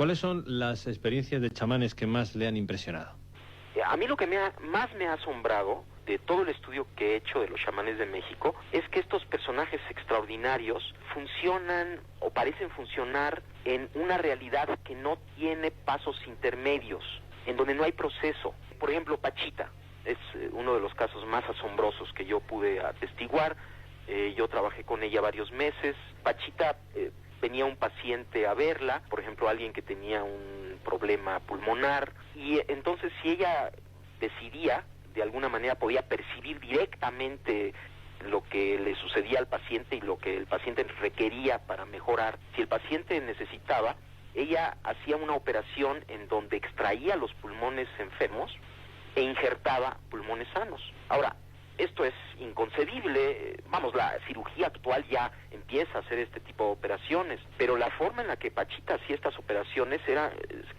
¿Cuáles son las experiencias de chamanes que más le han impresionado? A mí lo que más me ha asombrado de todo el estudio que he hecho de los chamanes de México es que estos personajes extraordinarios funcionan o parecen funcionar en una realidad que no tiene pasos intermedios, en donde no hay proceso. Por ejemplo, Pachita es uno de los casos más asombrosos que yo pude atestiguar. Yo trabajé con ella varios meses. Pachita venía un paciente a verla, por ejemplo, alguien que tenía un problema pulmonar, y entonces si ella decidía, de alguna manera podía percibir directamente lo que le sucedía al paciente y lo que el paciente requería para mejorar. Si el paciente necesitaba, ella hacía una operación en donde extraía los pulmones enfermos e injertaba pulmones sanos. Ahora, esto es inconcebible, la cirugía actual ya empieza a hacer este tipo de operaciones, pero la forma en la que Pachita hacía estas operaciones era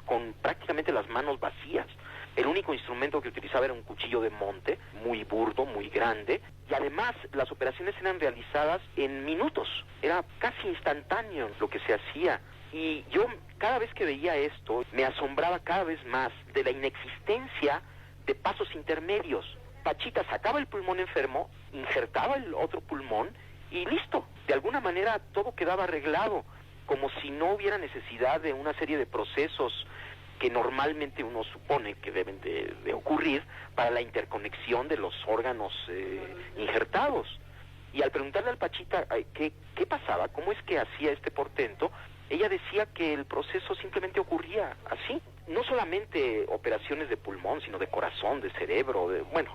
con prácticamente las manos vacías. El único instrumento que utilizaba era un cuchillo de monte, muy burdo, muy grande, y además las operaciones eran realizadas en minutos, era casi instantáneo lo que se hacía. Y yo cada vez que veía esto me asombraba cada vez más de la inexistencia de pasos intermedios. Pachita sacaba el pulmón enfermo, injertaba el otro pulmón y listo. De alguna manera todo quedaba arreglado, como si no hubiera necesidad de una serie de procesos que normalmente uno supone que deben de ocurrir para la interconexión de los órganos injertados. Y al preguntarle al Pachita qué pasaba, cómo es que hacía este portento, ella decía que el proceso simplemente ocurría así. No solamente operaciones de pulmón, sino de corazón, de cerebro,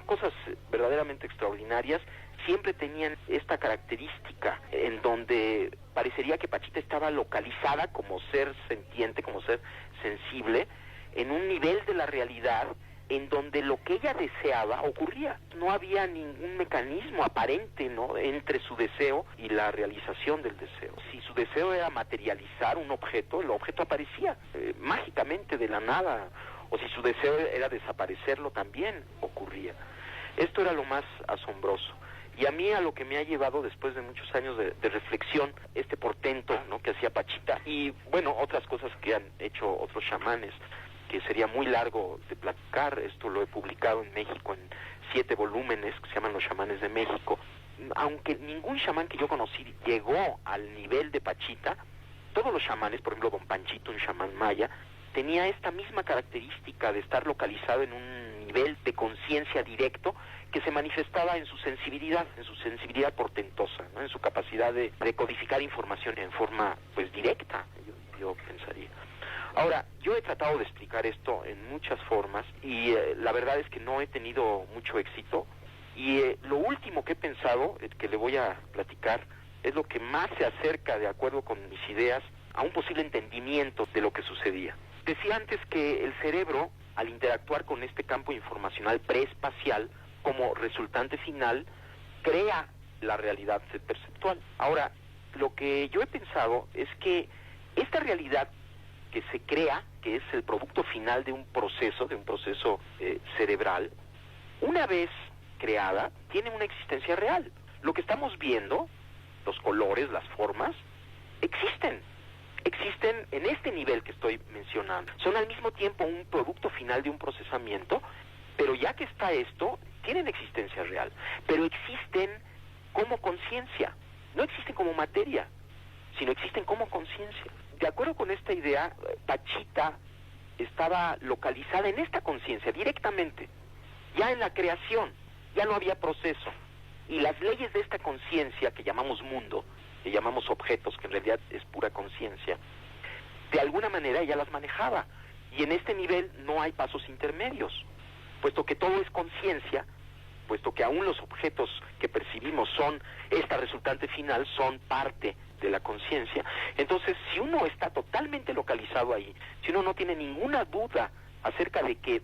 cosas verdaderamente extraordinarias, siempre tenían esta característica en donde parecería que Pachita estaba localizada como ser sentiente, como ser sensible, en un nivel de la realidad en donde lo que ella deseaba ocurría. No había ningún mecanismo aparente, ¿no?, entre su deseo y la realización del deseo. Si su deseo era materializar un objeto, el objeto aparecía mágicamente de la nada, o si su deseo era desaparecerlo, también ocurría. Esto era lo más asombroso. Y a mí, a lo que me ha llevado después de muchos años de reflexión, este portento, ¿no?, que hacía Pachita, y otras cosas que han hecho otros chamanes, que sería muy largo de platicar. Esto lo he publicado en México en 7 volúmenes que se llaman Los Chamanes de México. Aunque ningún chamán que yo conocí llegó al nivel de Pachita, todos los chamanes, por ejemplo Don Panchito, un chamán maya, tenía esta misma característica de estar localizado en un nivel de conciencia directo que se manifestaba en su sensibilidad portentosa, ¿no?, en su capacidad de codificar información en forma directa, yo pensaría. Ahora, yo he tratado de explicar esto en muchas formas y la verdad es que no he tenido mucho éxito, y lo último que he pensado, que le voy a platicar, es lo que más se acerca, de acuerdo con mis ideas, a un posible entendimiento de lo que sucedía. Decía antes que el cerebro, al interactuar con este campo informacional preespacial, como resultante final, crea la realidad perceptual. Ahora, lo que yo he pensado es que esta realidad que se crea, que es el producto final de un proceso cerebral, una vez creada, tiene una existencia real. Lo que estamos viendo, los colores, las formas, existen en este nivel que estoy mencionando. Son al mismo tiempo un producto final de un procesamiento, pero ya que está esto, tienen existencia real, pero existen como conciencia, no existen como materia, sino existen como conciencia. De acuerdo con esta idea, Pachita estaba localizada en esta conciencia directamente, ya en la creación, ya no había proceso, y las leyes de esta conciencia que llamamos mundo, que llamamos objetos, que en realidad es pura conciencia, de alguna manera ella las manejaba, y en este nivel no hay pasos intermedios, puesto que todo es conciencia, puesto que aún los objetos que percibimos son esta resultante final, son parte de la conciencia. Entonces, si uno está totalmente localizado ahí, si uno no tiene ninguna duda acerca de que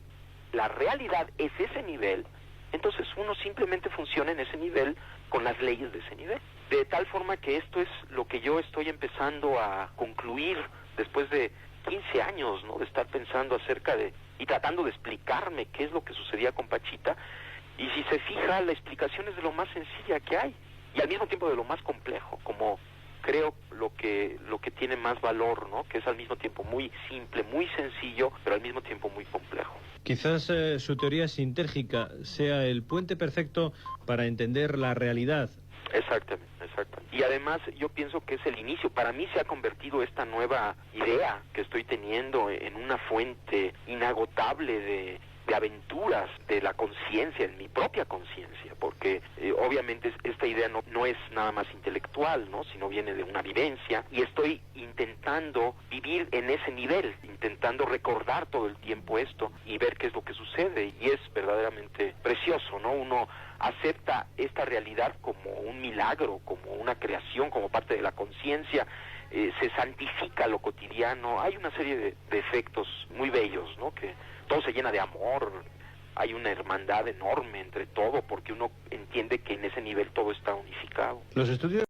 la realidad es ese nivel, entonces uno simplemente funciona en ese nivel con las leyes de ese nivel. De tal forma que esto es lo que yo estoy empezando a concluir después de 15 años, ¿no?, de estar pensando acerca de y tratando de explicarme qué es lo que sucedía con Pachita. Y si se fija, la explicación es de lo más sencilla que hay y al mismo tiempo de lo más complejo, como creo lo que tiene más valor, ¿no? Que es al mismo tiempo muy simple, muy sencillo, pero al mismo tiempo muy complejo. Quizás su teoría sintérgica sea el puente perfecto para entender la realidad. Exactamente. Y además yo pienso que es el inicio. Para mí se ha convertido esta nueva idea que estoy teniendo en una fuente inagotable de aventuras de la conciencia, en mi propia conciencia, porque obviamente esta idea no es nada más intelectual, ¿no? Sino viene de una vivencia, y estoy intentando vivir en ese nivel, intentando recordar todo el tiempo esto y ver qué es lo que sucede, y es verdaderamente precioso, ¿no? Uno acepta esta realidad como un milagro, como una creación, como parte de la conciencia, se santifica lo cotidiano, hay una serie de efectos muy bellos, ¿no? Que todo se llena de amor, hay una hermandad enorme entre todo, porque uno entiende que en ese nivel todo está unificado. Los estudios